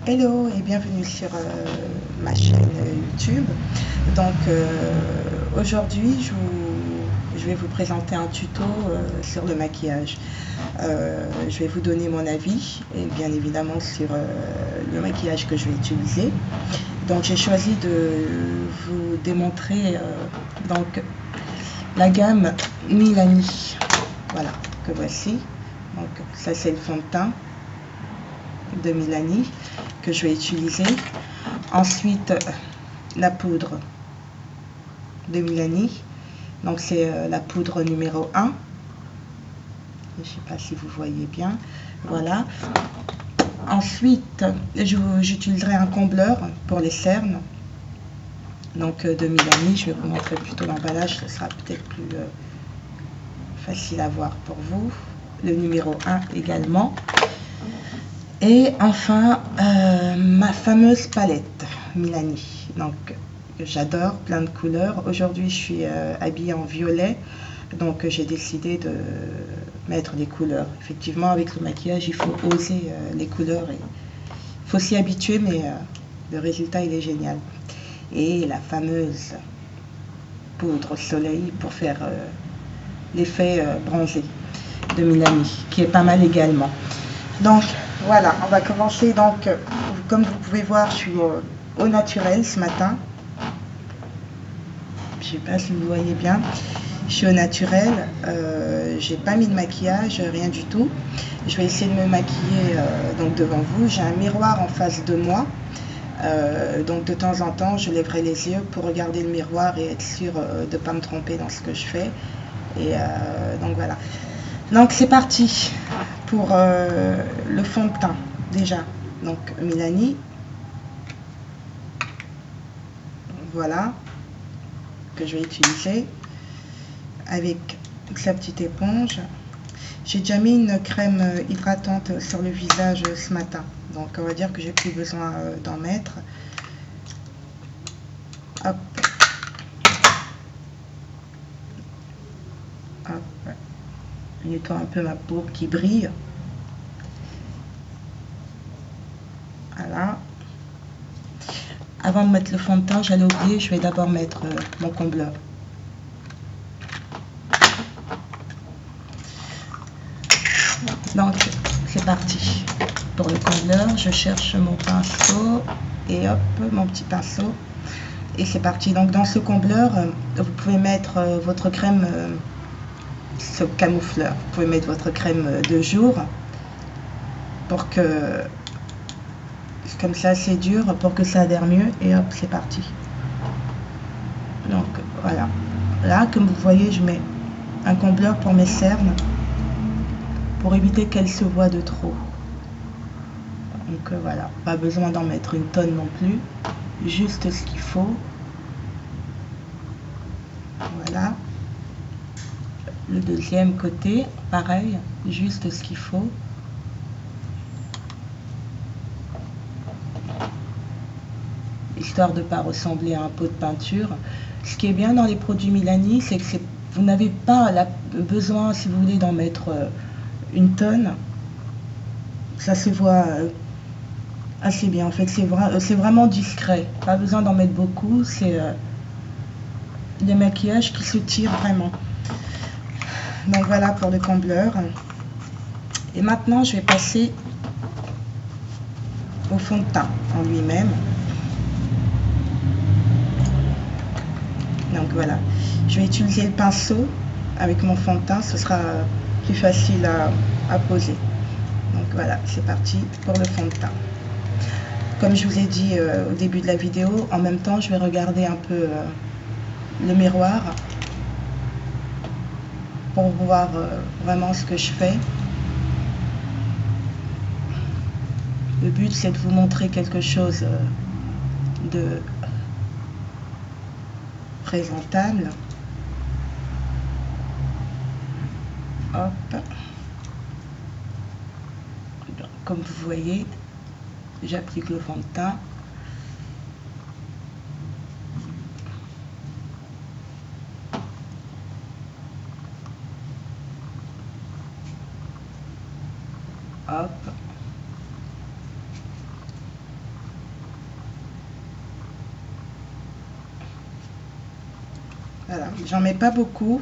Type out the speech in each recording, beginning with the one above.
Hello et bienvenue sur ma chaîne YouTube. Donc aujourd'hui je vais vous présenter un tuto sur le maquillage. Je vais vous donner mon avis et bien évidemment sur le maquillage que je vais utiliser. Donc j'ai choisi de vous démontrer donc la gamme Milani. Voilà, que voici. Donc ça c'est le fond de teint de Milani que je vais utiliser. Ensuite la poudre de Milani, donc c'est la poudre numéro 1. Je ne sais pas si vous voyez bien, voilà. Ensuite j'utiliserai un combleur pour les cernes, donc de Milani. Je vais vous montrer plutôt l'emballage, ce sera peut-être plus facile à voir pour vous. Le numéro 1 également. Et enfin, ma fameuse palette Milani. Donc, j'adore, plein de couleurs. Aujourd'hui, je suis habillée en violet. Donc, j'ai décidé de mettre des couleurs. Effectivement, avec le maquillage, il faut oser les couleurs. Il faut s'y habituer, mais le résultat, il est génial. Et la fameuse poudre soleil pour faire l'effet bronzé de Milani, qui est pas mal également. Donc voilà, on va commencer. Donc comme vous pouvez voir, je suis au naturel ce matin. Je sais pas si vous voyez bien, je suis au naturel. J'ai pas mis de maquillage, rien du tout. Je vais essayer de me maquiller donc devant vous. J'ai un miroir en face de moi, donc de temps en temps je lèverai les yeux pour regarder le miroir et être sûre de ne pas me tromper dans ce que je fais. Et donc voilà, donc c'est parti pour le fond de teint. Déjà donc Milani, voilà, que je vais utiliser avec sa petite éponge. J'ai déjà mis une crème hydratante sur le visage ce matin, donc on va dire que j'ai plus besoin d'en mettre. Hop. Hop. Nettoie un peu ma peau qui brille. Voilà. Avant de mettre le fond de teint, j'allais oublier, je vais d'abord mettre mon combleur. Donc c'est parti pour le combleur. Je cherche mon pinceau et hop, mon petit pinceau, et c'est parti. Donc dans ce combleur, vous pouvez mettre votre crème, ce camoufleur, vous pouvez mettre votre crème de jour pour que, comme ça c'est dur, pour que ça adhère mieux. Et hop, c'est parti. Donc voilà, là comme vous voyez, je mets un combleur pour mes cernes pour éviter qu'elles se voient de trop. Donc voilà, pas besoin d'en mettre une tonne non plus, juste ce qu'il faut. Voilà. Le deuxième côté, pareil, juste ce qu'il faut. Histoire de ne pas ressembler à un pot de peinture. Ce qui est bien dans les produits Milani, c'est que vous n'avez pas besoin, si vous voulez, d'en mettre une tonne. Ça se voit assez bien. En fait, c'est vraiment discret. Pas besoin d'en mettre beaucoup. C'est des maquillages qui se tirent vraiment. Donc voilà pour le combleur. Et maintenant, je vais passer au fond de teint en lui-même. Donc voilà, je vais utiliser le pinceau avec mon fond de teint, ce sera plus facile à poser. Donc voilà, c'est parti pour le fond de teint. Comme je vous ai dit au début de la vidéo, en même temps je vais regarder un peu le miroir pour voir vraiment ce que je fais. Le but c'est de vous montrer quelque chose de présentable. Hop. Comme vous voyez, j'applique le fond de teint. Hop. Voilà, j'en mets pas beaucoup.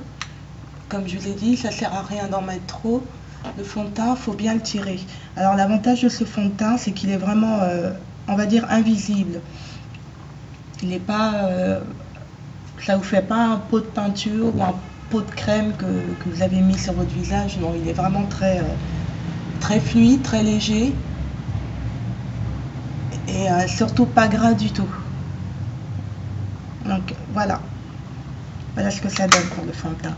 Comme je vous l'ai dit, ça sert à rien d'en mettre trop. Le fond de teint, faut bien le tirer. Alors l'avantage de ce fond de teint, c'est qu'il est vraiment, on va dire, invisible. Il n'est pas, ça vous fait pas un pot de peinture ou un pot de crème que vous avez mis sur votre visage. Non, il est vraiment très, très fluide, très léger et surtout pas gras du tout. Donc voilà, voilà ce que ça donne pour le fond de teint.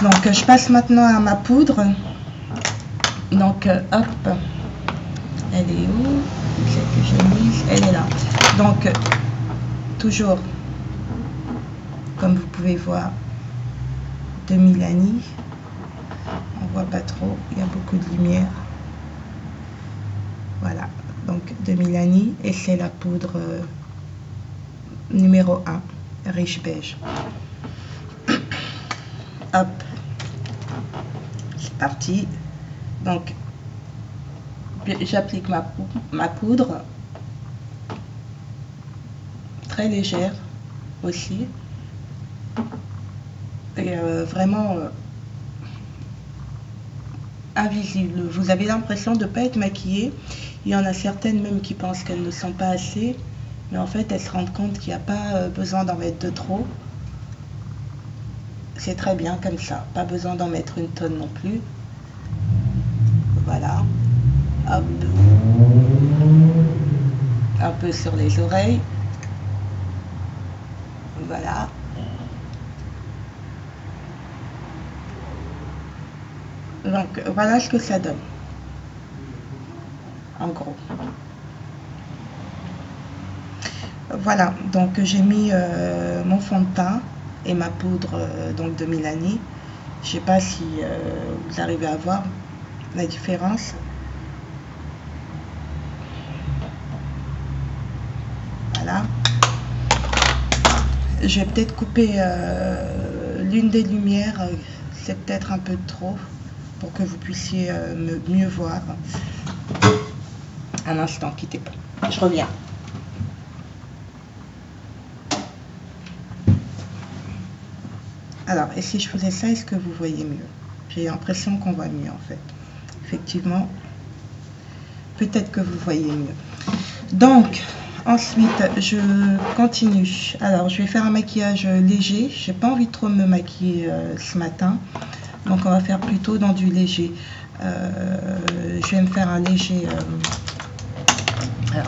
Donc je passe maintenant à ma poudre. Donc hop, elle est où? Celle que j'ai mise, elle est là. Donc toujours, comme vous pouvez voir, de Milani. On voit pas trop, il y a beaucoup de lumière. Voilà, donc de Milani, et c'est la poudre numéro 1, riche beige. Hop, c'est parti. Donc j'applique ma poudre, très légère aussi, et vraiment invisible. Vous avez l'impression de ne pas être maquillée. Il y en a certaines même qui pensent qu'elles ne sont pas assez, mais en fait elles se rendent compte qu'il n'y a pas besoin d'en mettre de trop. C'est très bien comme ça, pas besoin d'en mettre une tonne non plus. Voilà, hop, un peu sur les oreilles, voilà. Donc voilà ce que ça donne, en gros. Voilà, donc j'ai mis mon fond de teint et ma poudre donc de Milani. Je sais pas si vous arrivez à voir la différence. Voilà. Je vais peut-être couper l'une des lumières, c'est peut-être un peu trop pour que vous puissiez mieux voir. Un instant, quittez pas. Je reviens. Alors, et si je faisais ça, est-ce que vous voyez mieux? J'ai l'impression qu'on voit mieux en fait. Effectivement, peut-être que vous voyez mieux. Donc, ensuite, je continue. Alors, je vais faire un maquillage léger. J'ai pas envie de trop me maquiller ce matin. Donc, on va faire plutôt dans du léger. Je vais me faire un léger... alors,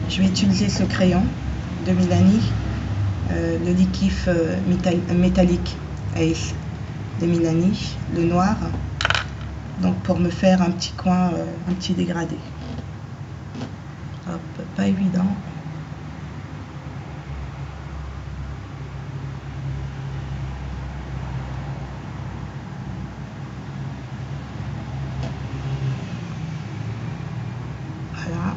je vais utiliser ce crayon de Milani. Le liquif métallique Ace de Milani, le noir, donc pour me faire un petit coin, un petit dégradé. Hop, pas évident. Voilà.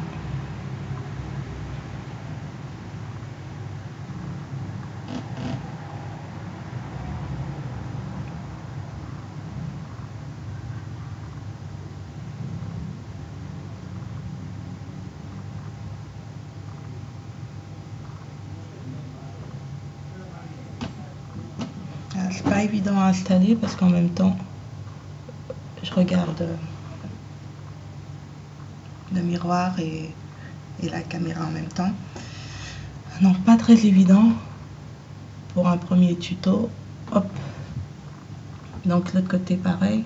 C'est pas évident à installer parce qu'en même temps je regarde le miroir et la caméra en même temps, donc pas très évident pour un premier tuto. Hop, donc l'autre côté pareil.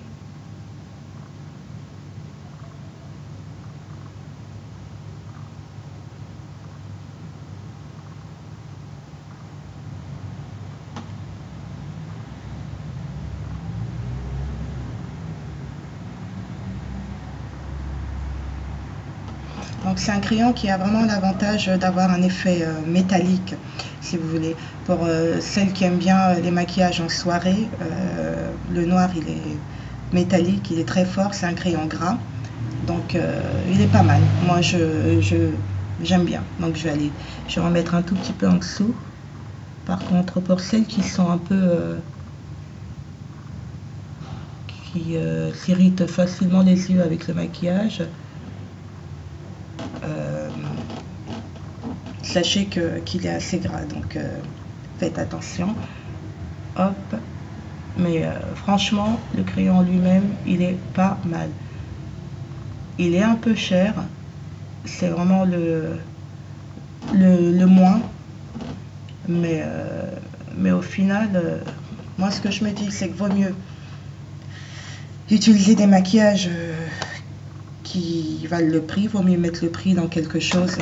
Donc c'est un crayon qui a vraiment l'avantage d'avoir un effet métallique, si vous voulez. Pour celles qui aiment bien les maquillages en soirée, le noir il est métallique, il est très fort, c'est un crayon gras. Donc il est pas mal. Moi j'aime bien. Donc je vais en mettre un tout petit peu en dessous. Par contre, pour celles qui sont un peu qui s'irritent facilement les yeux avec le maquillage, sachez qu'il est assez gras, donc faites attention. Hop. Mais franchement, le crayon lui-même, il est pas mal. Il est un peu cher. C'est vraiment le moins. Mais au final, moi ce que je me dis, c'est que vaut mieux utiliser des maquillages qui valent le prix. Vaut mieux mettre le prix dans quelque chose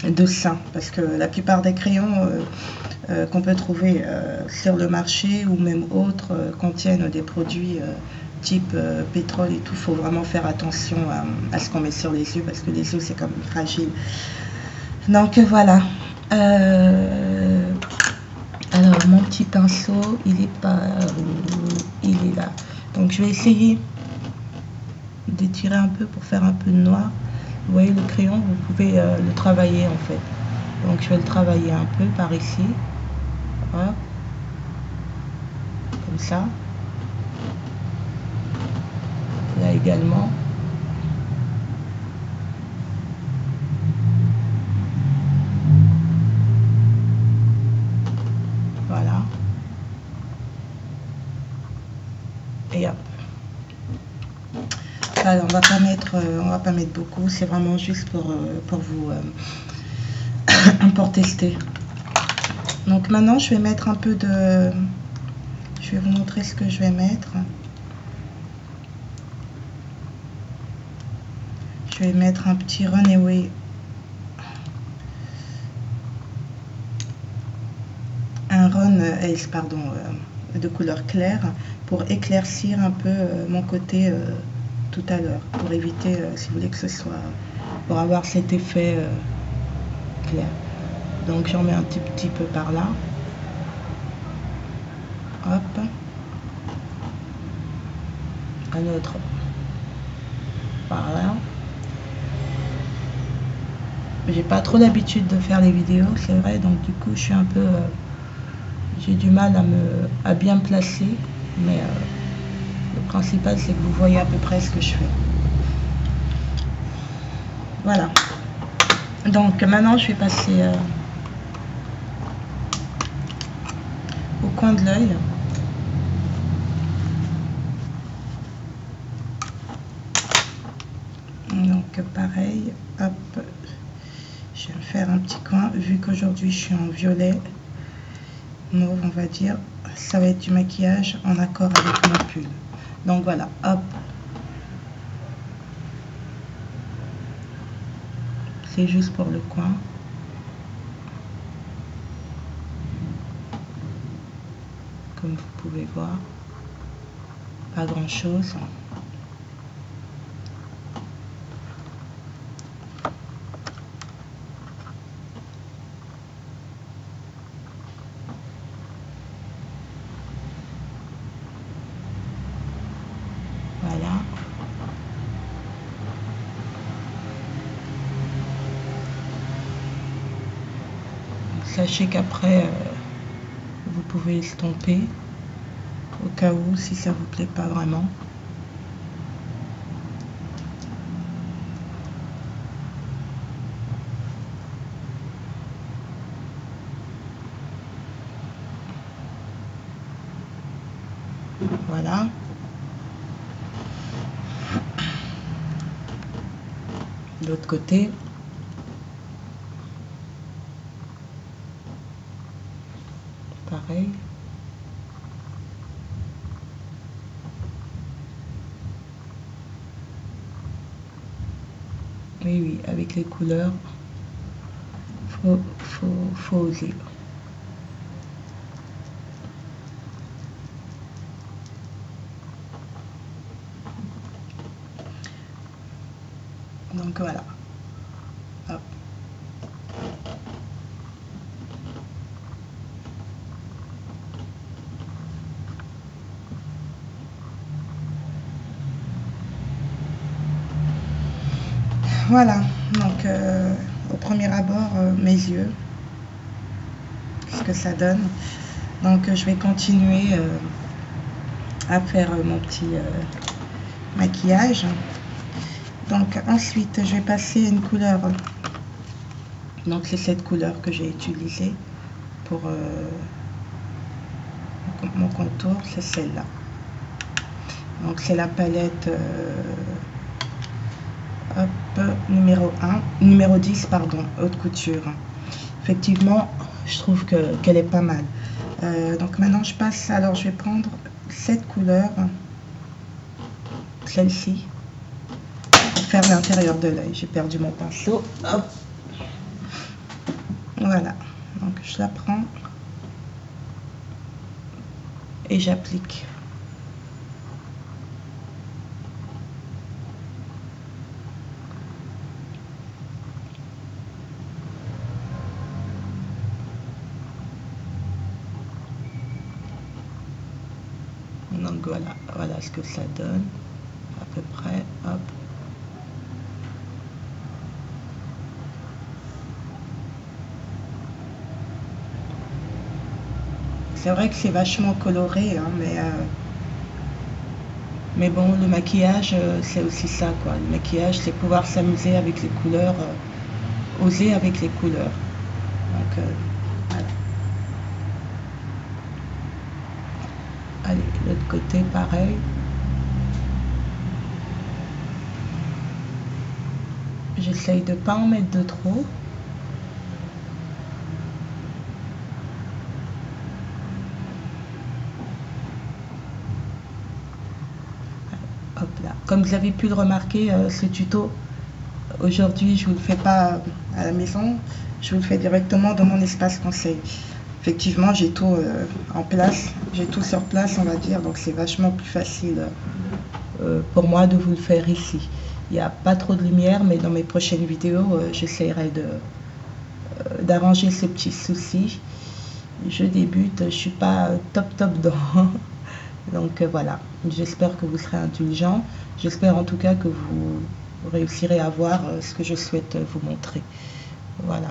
de sain. Parce que la plupart des crayons qu'on peut trouver sur le marché ou même autres contiennent des produits type pétrole et tout. Il faut vraiment faire attention à ce qu'on met sur les yeux parce que les yeux c'est quand même fragile. Donc voilà. Alors mon petit pinceau, il est pas il est là. Donc je vais essayer d'étirer un peu pour faire un peu de noir. Vous voyez le crayon, vous pouvez le travailler en fait. Donc je vais le travailler un peu par ici. Hop. Comme ça. Là également. Voilà. Et hop. Alors, on va pas mettre beaucoup, c'est vraiment juste pour vous pour tester. Donc maintenant je vais mettre un peu de, je vais vous montrer ce que je vais mettre. Je vais mettre un petit Runaway, un Run Ace, pardon, de couleur claire pour éclaircir un peu mon côté tout à l'heure, pour éviter, si vous voulez que ce soit, pour avoir cet effet clair. Donc j'en mets un petit peu par là. Hop. Un autre par là. J'ai pas trop l'habitude de faire les vidéos, c'est vrai, donc du coup je suis un peu j'ai du mal à bien me placer, mais le principal c'est que vous voyez à peu près ce que je fais. Voilà. Donc maintenant je vais passer au coin de l'œil. Donc pareil, hop, je vais me faire un petit coin, vu qu'aujourd'hui je suis en violet mauve, on va dire, ça va être du maquillage en accord avec mon pull. Donc voilà, hop, c'est juste pour le coin. Comme vous pouvez voir, pas grand chose. Voilà. Sachez qu'après, vous pouvez estomper au cas où, si ça vous plaît pas vraiment. Voilà. De l'autre côté. Pareil. Oui, avec les couleurs, faut oser. Donc voilà. Hop. Voilà, donc au premier abord, mes yeux, ce que ça donne. Donc je vais continuer à faire mon petit maquillage. Donc ensuite je vais passer une couleur, donc c'est cette couleur que j'ai utilisée, pour mon contour, c'est celle-là. Donc c'est la palette numéro 10, pardon, haute couture. Effectivement, je trouve qu'elle est pas mal. Donc maintenant je passe, alors je vais prendre cette couleur, celle-ci, pour faire l'intérieur de l'œil. J'ai perdu mon pinceau. Hop. Voilà, donc je la prends et j'applique. Donc voilà ce que ça donne à peu près. Hop. C'est vrai que c'est vachement coloré, hein, mais bon, le maquillage, c'est aussi ça, quoi. Le maquillage, c'est pouvoir s'amuser avec les couleurs, oser avec les couleurs. Donc, voilà. Allez, l'autre côté, pareil. J'essaye de ne pas en mettre de trop. Hop là. Comme vous avez pu le remarquer, ce tuto, aujourd'hui, je ne vous le fais pas à la maison, je vous le fais directement dans mon espace conseil. Effectivement, j'ai tout en place, j'ai tout sur place, on va dire, donc c'est vachement plus facile pour moi de vous le faire ici. Il n'y a pas trop de lumière, mais dans mes prochaines vidéos, j'essaierai d'arranger ce petit souci. Je débute, je ne suis pas top dedans. Donc voilà, j'espère que vous serez indulgents. J'espère en tout cas que vous réussirez à voir ce que je souhaite vous montrer. Voilà.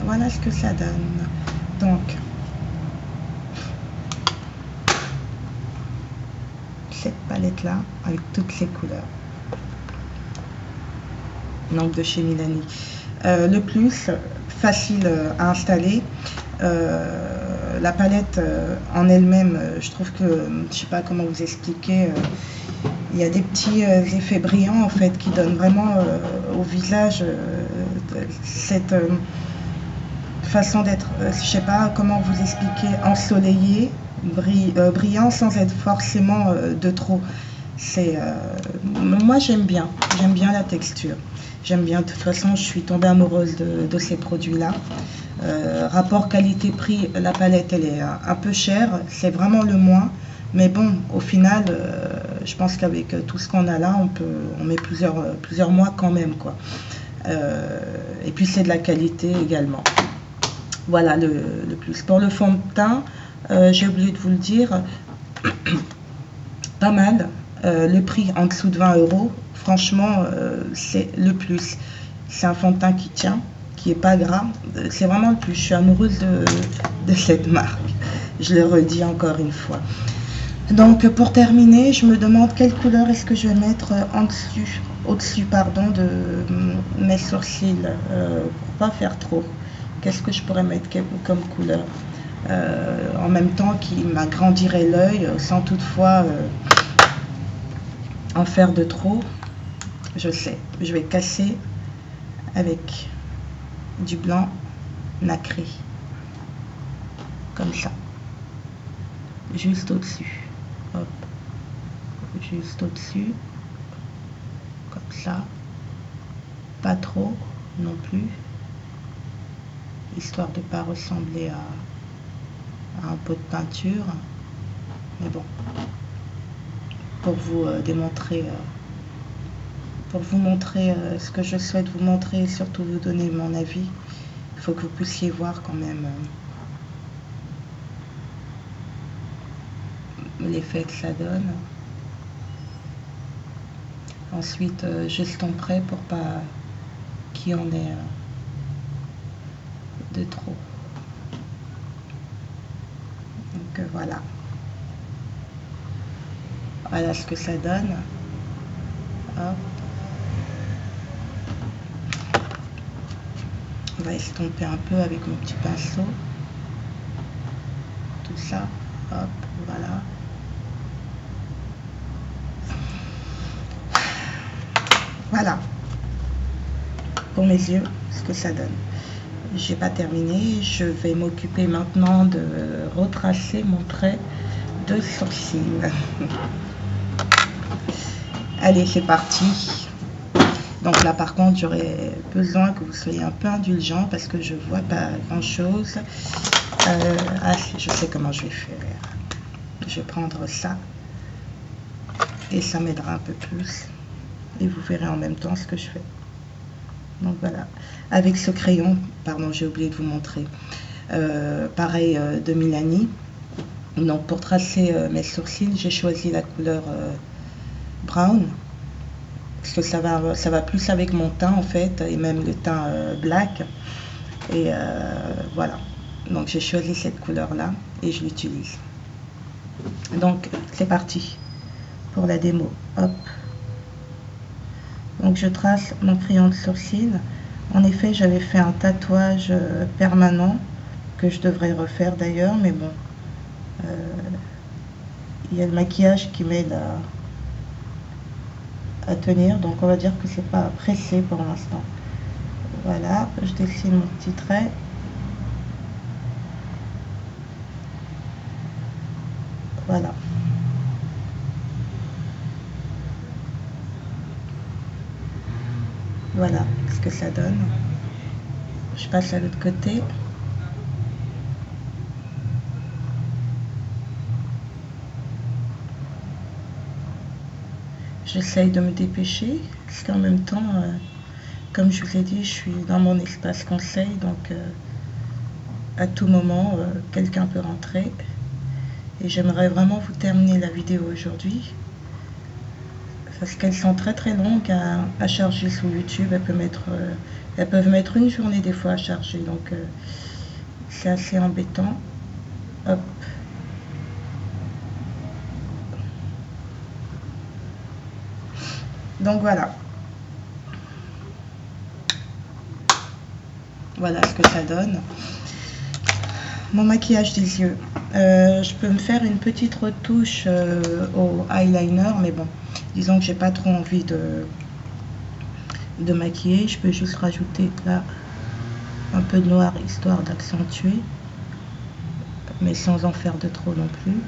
Voilà ce que ça donne. Donc, cette palette-là, avec toutes ces couleurs. Donc de chez Milani. Le plus facile à installer, la palette en elle-même, je trouve que, je sais pas comment vous expliquer, il y a des petits effets brillants en fait qui donnent vraiment au visage cette façon d'être, je sais pas comment vous expliquer, ensoleillé, brillant sans être forcément de trop. Moi j'aime bien la texture. J'aime bien, de toute façon, je suis tombée amoureuse de ces produits-là. Rapport qualité-prix, la palette, elle est un peu chère. C'est vraiment le moins. Mais bon, au final, je pense qu'avec tout ce qu'on a là, on met plusieurs mois quand même, quoi. Et puis, c'est de la qualité également. Voilà le plus. Pour le fond de teint, j'ai oublié de vous le dire, pas mal. Le prix en dessous de 20 €. Franchement, c'est le plus. C'est un fond de teint qui tient, qui est pas gras. C'est vraiment le plus. Je suis amoureuse de cette marque. Je le redis encore une fois. Donc, pour terminer, je me demande quelle couleur est-ce que je vais mettre au-dessus, pardon, de mes sourcils, pour pas faire trop. Qu'est-ce que je pourrais mettre comme couleur en même temps qui m'agrandirait l'œil, sans toutefois en faire de trop. Je sais, je vais casser avec du blanc nacré, comme ça, juste au-dessus, hop, juste au-dessus, comme ça, pas trop non plus, histoire de ne pas ressembler à un pot de peinture, mais bon, pour vous démontrer pour vous montrer ce que je souhaite vous montrer et surtout vous donner mon avis, il faut que vous puissiez voir quand même l'effet que ça donne. Ensuite, j'estomperai pour pas qu'il y en ait de trop. Donc voilà. Voilà ce que ça donne. Hop. On va estomper un peu avec mon petit pinceau. Tout ça. Hop, voilà. Voilà. Pour mes yeux, ce que ça donne. J'ai pas terminé. Je vais m'occuper maintenant de retracer mon trait de sourcil. Allez, c'est parti. Donc là, par contre, j'aurais besoin que vous soyez un peu indulgent parce que je vois pas grand chose. Je sais comment je vais faire. Je vais prendre ça et ça m'aidera un peu plus. Et vous verrez en même temps ce que je fais. Donc voilà. Avec ce crayon, pardon, j'ai oublié de vous montrer. Pareil de Milani. Donc pour tracer mes sourcils, j'ai choisi la couleur brown. Parce que ça va plus avec mon teint en fait, et même le teint black. Et voilà. Donc j'ai choisi cette couleur là et je l'utilise. Donc c'est parti pour la démo. Hop. Donc je trace mon crayon de sourcil. En effet, j'avais fait un tatouage permanent que je devrais refaire d'ailleurs, mais bon, il y a le maquillage qui m'aide à tenir, donc on va dire que c'est pas pressé pour l'instant. Voilà, je dessine mon petit trait. Voilà. Voilà ce que ça donne. Je passe à l'autre côté. J'essaye de me dépêcher, parce qu'en même temps, comme je vous ai dit, je suis dans mon espace conseil, donc à tout moment, quelqu'un peut rentrer. Et j'aimerais vraiment vous terminer la vidéo aujourd'hui, parce qu'elles sont très très longues à charger sur YouTube. Elles peuvent mettre une journée des fois à charger, donc c'est assez embêtant. Hop. Donc voilà. Voilà ce que ça donne. Mon maquillage des yeux. Je peux me faire une petite retouche au eyeliner, mais bon, disons que j'ai pas trop envie de maquiller. Je peux juste rajouter là un peu de noir histoire d'accentuer, mais sans en faire de trop non plus.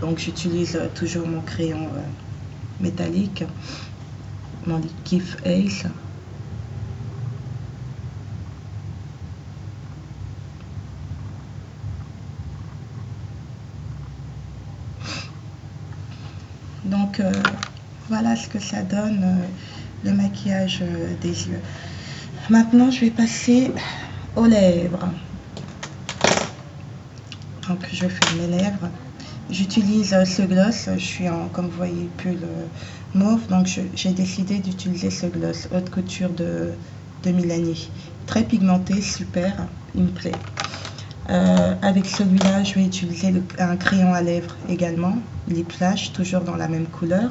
Donc j'utilise toujours mon crayon métallique, mon Kif Ace. Donc voilà ce que ça donne, le maquillage des yeux. Maintenant je vais passer aux lèvres. Donc je fais mes lèvres. J'utilise ce gloss, je suis en, comme vous voyez, pull mauve, donc j'ai décidé d'utiliser ce gloss haute couture de Milani. Très pigmenté, super, il me plaît. Avec celui-là, je vais utiliser un crayon à lèvres également, Lip Flash, toujours dans la même couleur.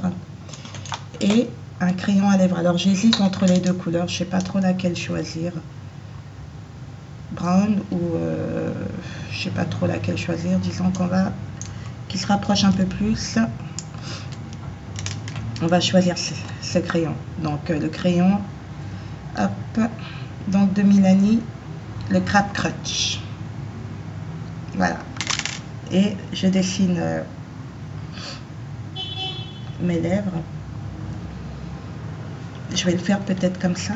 Et un crayon à lèvres. Alors j'hésite entre les deux couleurs, je ne sais pas trop laquelle choisir. Brown ou je ne sais pas trop laquelle choisir. Disons qu'on va, qui se rapproche un peu plus. On va choisir ce crayon. Donc le crayon, hop, donc de Milani, le Crab Crutch. Voilà. Et je dessine mes lèvres. Je vais le faire peut-être comme ça.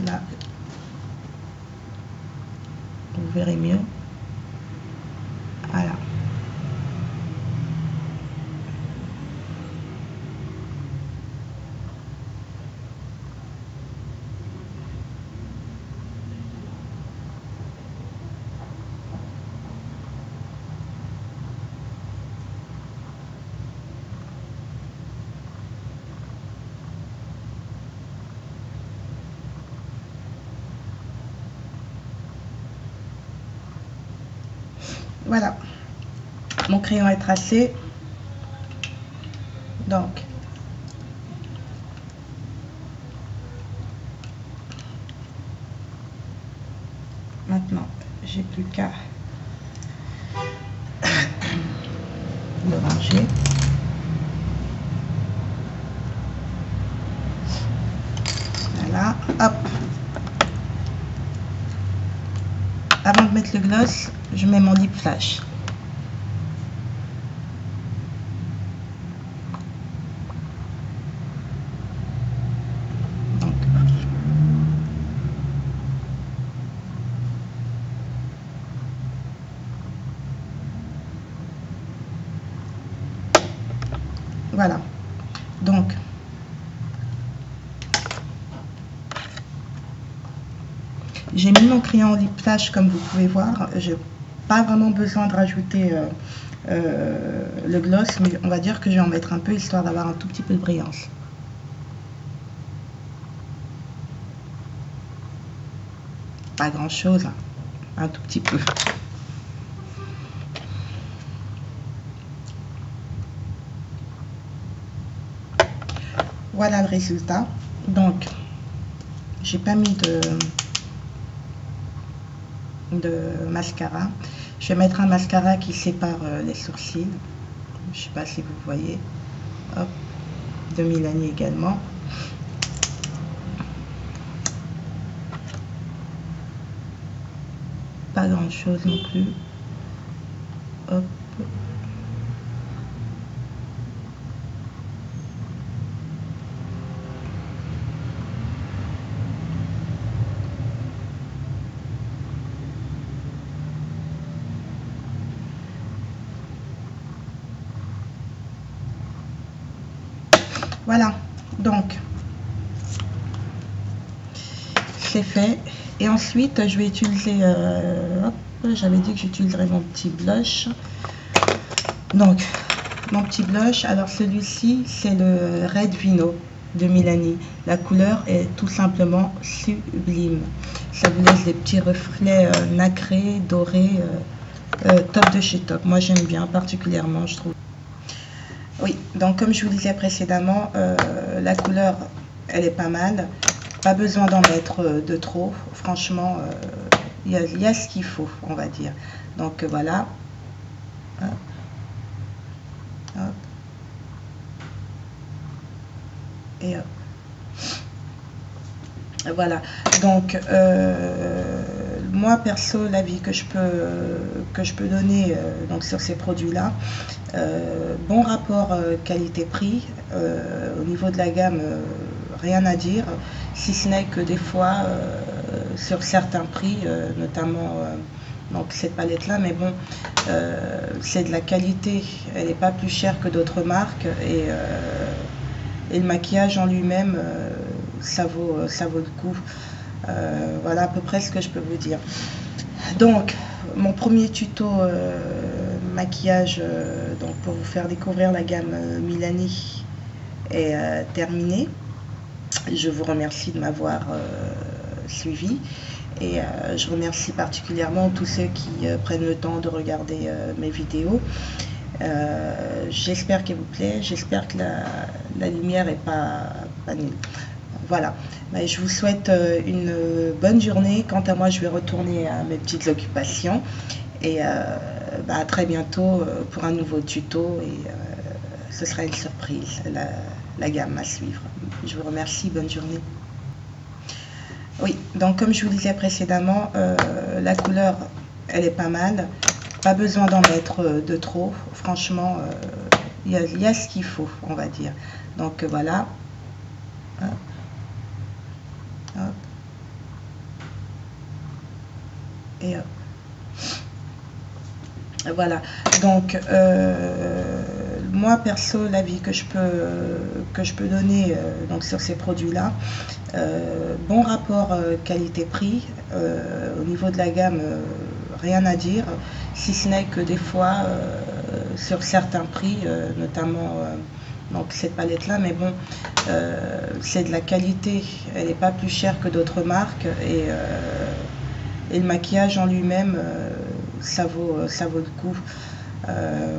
Là, vous verrez mieux. Voilà. Voilà, mon crayon est tracé. Donc, maintenant, j'ai plus qu'à le ranger. Voilà, hop. Avant de mettre le gloss, je mets mon lip flash. Donc, voilà. Donc, j'ai mis mon crayon lip flash comme vous pouvez voir. J'ai pas vraiment besoin de rajouter le gloss, mais on va dire que je vais en mettre un peu histoire d'avoir un tout petit peu de brillance. Pas grand chose, hein. Un tout petit peu. Voilà le résultat. Donc, j'ai pas mis de mascara. Je vais mettre un mascara qui sépare les sourcils. Je sais pas si vous voyez. Hop, de Milani également. Pas grand chose non plus. Hop. Voilà, donc c'est fait. Et ensuite, je vais utiliser, j'avais dit que j'utiliserais mon petit blush. Donc, mon petit blush, alors celui-ci, c'est le Red Vino de Milani. La couleur est tout simplement sublime. Ça vous laisse des petits reflets nacrés, dorés, top de chez top. Moi, j'aime bien particulièrement, je trouve. Oui, donc comme je vous disais précédemment, la couleur, elle est pas mal. Pas besoin d'en mettre de trop. Franchement, il y a ce qu'il faut, on va dire. Donc voilà. Hop. Hop. Et hop. Voilà. Donc, moi, perso, l'avis que je peux donner donc sur ces produits-là, bon rapport qualité-prix. Au niveau de la gamme, rien à dire, si ce n'est que des fois, sur certains prix, notamment donc cette palette-là, mais bon, c'est de la qualité, elle n'est pas plus chère que d'autres marques, et le maquillage en lui-même, ça vaut le coup. Voilà à peu près ce que je peux vous dire. Donc, mon premier tuto maquillage, donc pour vous faire découvrir la gamme Milani, est terminé. Je vous remercie de m'avoir suivi, et je remercie particulièrement tous ceux qui prennent le temps de regarder mes vidéos. J'espère qu'elle vous plaît, j'espère que la lumière est pas nulle. Voilà, je vous souhaite une bonne journée. Quant à moi, je vais retourner à mes petites occupations, et à très bientôt pour un nouveau tuto, et ce sera une surprise, la gamme à suivre. Je vous remercie, bonne journée. Oui, donc comme je vous disais précédemment, la couleur, elle est pas mal. Pas besoin d'en mettre de trop. Franchement, il y a ce qu'il faut, on va dire. Donc voilà. Hop. Hop. Et hop. Voilà. Donc moi perso, l'avis que je peux donner donc sur ces produits-là, bon rapport qualité-prix. Au niveau de la gamme, rien à dire, si ce n'est que des fois, sur certains prix, notamment donc cette palette-là, mais bon, c'est de la qualité, elle n'est pas plus chère que d'autres marques, et le maquillage en lui-même, ça vaut le coup.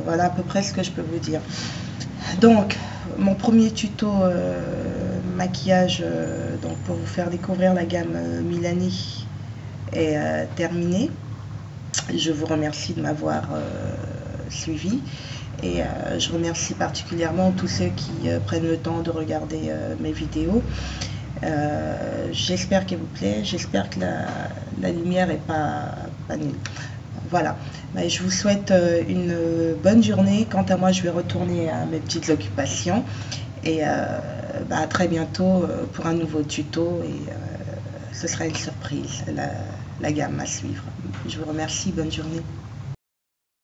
Voilà à peu près ce que je peux vous dire. Donc, mon premier tuto maquillage donc pour vous faire découvrir la gamme Milani est terminé. Je vous remercie de m'avoir suivi et je remercie particulièrement tous ceux qui prennent le temps de regarder mes vidéos. J'espère qu'elle vous plaît, j'espère que la lumière n'est pas nulle. Voilà, je vous souhaite une bonne journée. Quant à moi, je vais retourner à mes petites occupations et à très bientôt pour un nouveau tuto et ce sera une surprise, la gamme à suivre. Je vous remercie, bonne journée.